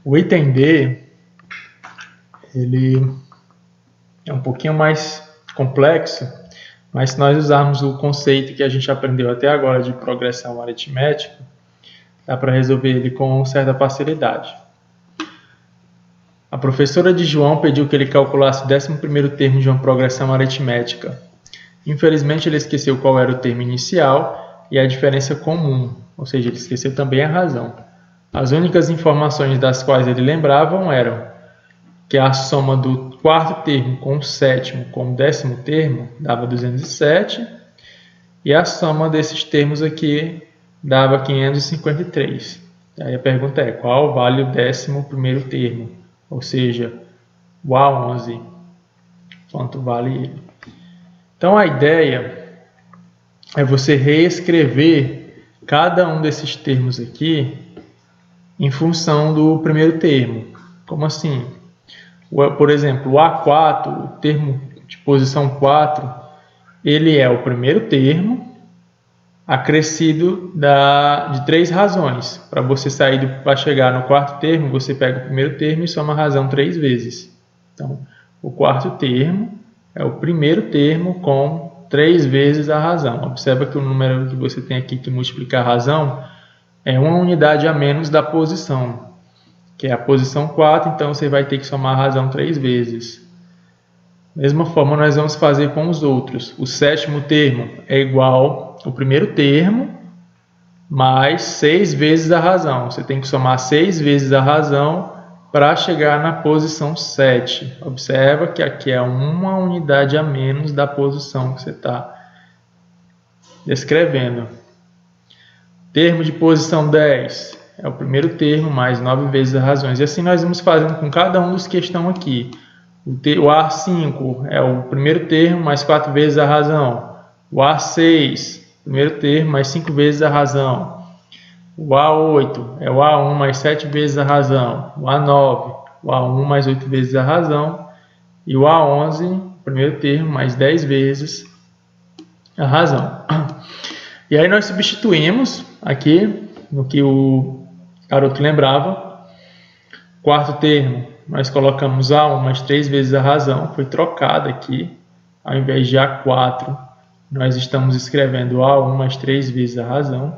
O item D, ele é um pouquinho mais complexo, mas se nós usarmos o conceito que a gente aprendeu até agora de progressão aritmética, dá para resolver ele com certa facilidade. A professora de João pediu que ele calculasse o 11º termo de uma progressão aritmética. Infelizmente, ele esqueceu qual era o termo inicial e a diferença comum, ou seja, ele esqueceu também a razão. As únicas informações das quais ele lembrava eram que a soma do 4º termo com o 7º com o 10º termo dava 207, e a soma desses termos aqui dava 553. Aí a pergunta é, qual vale o 11º termo? Ou seja, o A11, quanto vale ele? Então a ideia é você reescrever cada um desses termos aqui em função do primeiro termo. Como assim? Por exemplo, o A4, o termo de posição 4, ele é o primeiro termo acrescido de 3 razões. Para você para chegar no 4º termo, você pega o primeiro termo e soma a razão 3 vezes. Então, o 4º termo é o primeiro termo com 3 vezes a razão. Observa que o número que você tem aqui que multiplica a razão é uma unidade a menos da posição, que é a posição 4, então você vai ter que somar a razão 3 vezes. Da mesma forma, nós vamos fazer com os outros. O 7º termo é igual ao primeiro termo mais 6 vezes a razão. Você tem que somar 6 vezes a razão para chegar na posição 7. Observa que aqui é uma unidade a menos da posição que você está descrevendo. Termo de posição 10 é o primeiro termo mais 9 vezes as razões. E assim nós vamos fazendo com cada um dos que estão aqui. O A5 é o primeiro termo mais 4 vezes a razão. O A6, primeiro termo mais 5 vezes a razão. O A8 é o A1 mais 7 vezes a razão. O A9, o A1 mais 8 vezes a razão. E o A11, primeiro termo mais 10 vezes a razão. E aí nós substituímos aqui no que o garoto lembrava. 4º termo, nós colocamos A1 mais 3 vezes a razão, foi trocado aqui. Ao invés de A4, nós estamos escrevendo A1 mais 3 vezes a razão.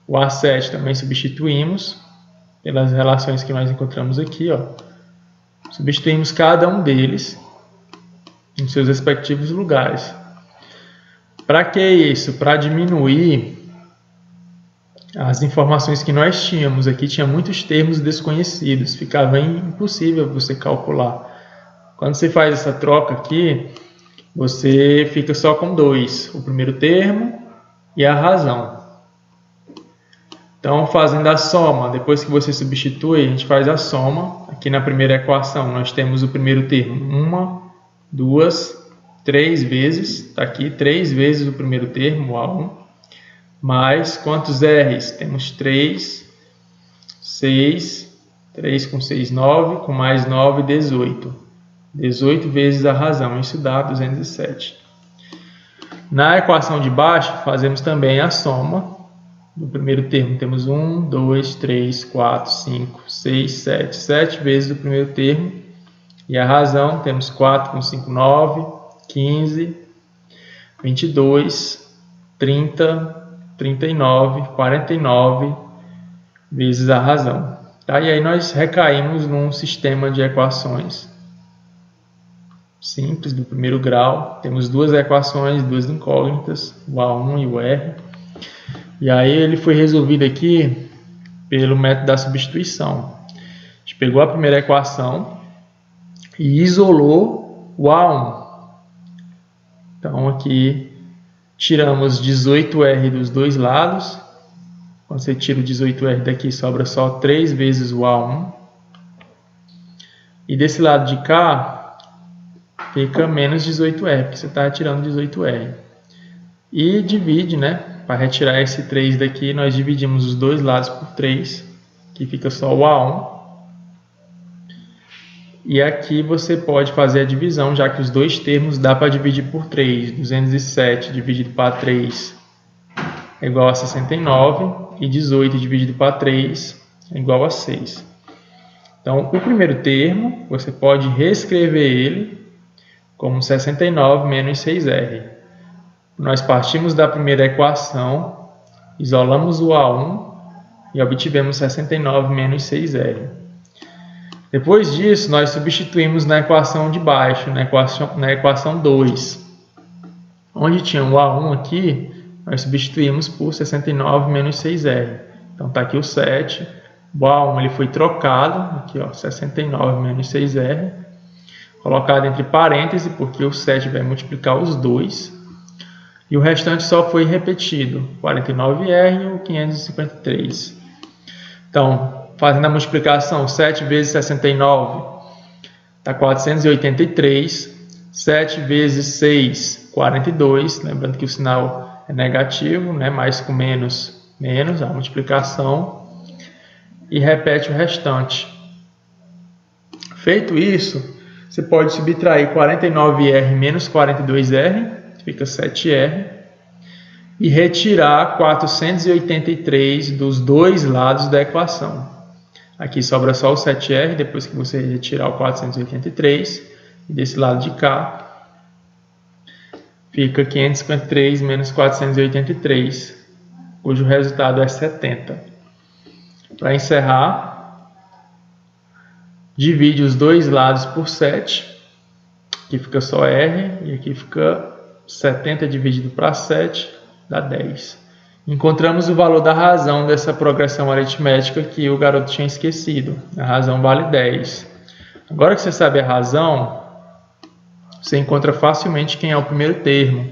O A7 também substituímos pelas relações que nós encontramos aqui. Substituímos cada um deles em seus respectivos lugares. Para que isso? Para diminuir as informações que nós tínhamos. Aqui tinha muitos termos desconhecidos, ficava impossível você calcular. Quando você faz essa troca aqui, você fica só com 2, o primeiro termo e a razão. Então, fazendo a soma, depois que você substitui, a gente faz a soma. Aqui na primeira equação, nós temos o primeiro termo, 1, 2, 3 vezes, está aqui 3 vezes o primeiro termo, o A1, mais quantos R's? Temos 3, 6, 3 com 6, 9, com mais 9, 18. 18 vezes a razão, isso dá 207. Na equação de baixo, fazemos também a soma. No primeiro termo temos 1, 2, 3, 4, 5, 6, 7. 7 vezes o primeiro termo. E a razão, temos 4 com 5, 9, 15, 22, 30, 39, 49 vezes a razão. Tá? E aí nós recaímos num sistema de equações simples do primeiro grau. Temos duas equações, duas incógnitas, o A1 e o R. E aí ele foi resolvido aqui pelo método da substituição. A gente pegou a primeira equação e isolou o A1. Então aqui tiramos 18R dos dois lados. Quando você tira o 18R daqui, sobra só 3 vezes o A1. E desse lado de cá, fica menos 18R, porque você está tirando 18R. E divide, né? Para retirar esse 3 daqui, nós dividimos os dois lados por 3, que fica só o A1. E aqui você pode fazer a divisão, já que os dois termos dá para dividir por 3. 207 dividido para 3 é igual a 69, e 18 dividido para 3 é igual a 6. Então, o primeiro termo, você pode reescrever ele como 69 menos 6R. Nós partimos da primeira equação, isolamos o A1 e obtivemos 69 menos 6R. Depois disso, nós substituímos na equação de baixo, na equação 2. Onde tinha o A1 aqui, nós substituímos por 69 menos 6R. Então está aqui o 7. O A1 ele foi trocado, aqui ó, 69 menos 6R. Colocado entre parênteses, porque o 7 vai multiplicar os dois. E o restante só foi repetido, 49R e o 553. Então, fazendo a multiplicação, 7 vezes 69 dá 483. 7 vezes 6, 42. Lembrando que o sinal é negativo, né? Mais com menos, menos, a multiplicação. E repete o restante. Feito isso, você pode subtrair 49R menos 42R, fica 7R, e retirar 483 dos dois lados da equação. Aqui sobra só o 7R, depois que você retirar o 483, e desse lado de cá, fica 553 menos 483, cujo resultado é 70. Para encerrar, divide os dois lados por 7, aqui fica só R, e aqui fica 70 dividido para 7, dá 10. Encontramos o valor da razão dessa progressão aritmética que o garoto tinha esquecido. A razão vale 10. Agora que você sabe a razão, você encontra facilmente quem é o primeiro termo,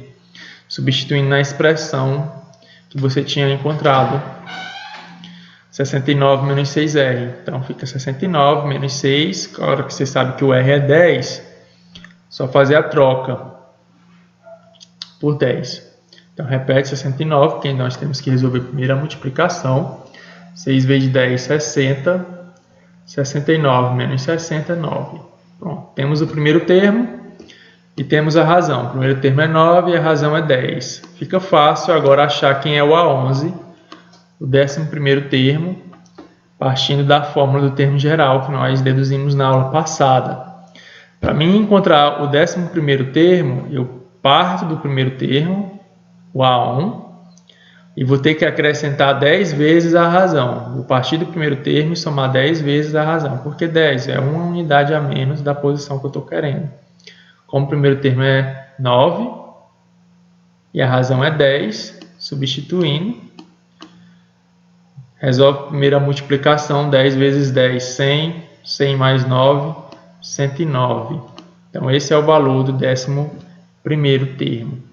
substituindo na expressão que você tinha encontrado. 69 menos 6R. Então fica 69 menos 6. Agora que você sabe que o R é 10, só fazer a troca por 10. Então repete 69, porque nós temos que resolver primeiro a multiplicação. 6 vezes 10, 60. 69 menos 60, 9. Pronto, temos o primeiro termo e temos a razão. O primeiro termo é 9 e a razão é 10. Fica fácil agora achar quem é o A11, o 11º termo, partindo da fórmula do termo geral que nós deduzimos na aula passada. Para mim encontrar o 11º termo, eu parto do primeiro termo, o A1, e vou ter que acrescentar 10 vezes a razão. Vou partir do primeiro termo e somar 10 vezes a razão, porque 10 é uma unidade a menos da posição que eu estou querendo. Como o primeiro termo é 9 e a razão é 10, substituindo, resolve primeiro a multiplicação, 10 vezes 10, 100, 100 mais 9, 109. Então esse é o valor do 11º termo.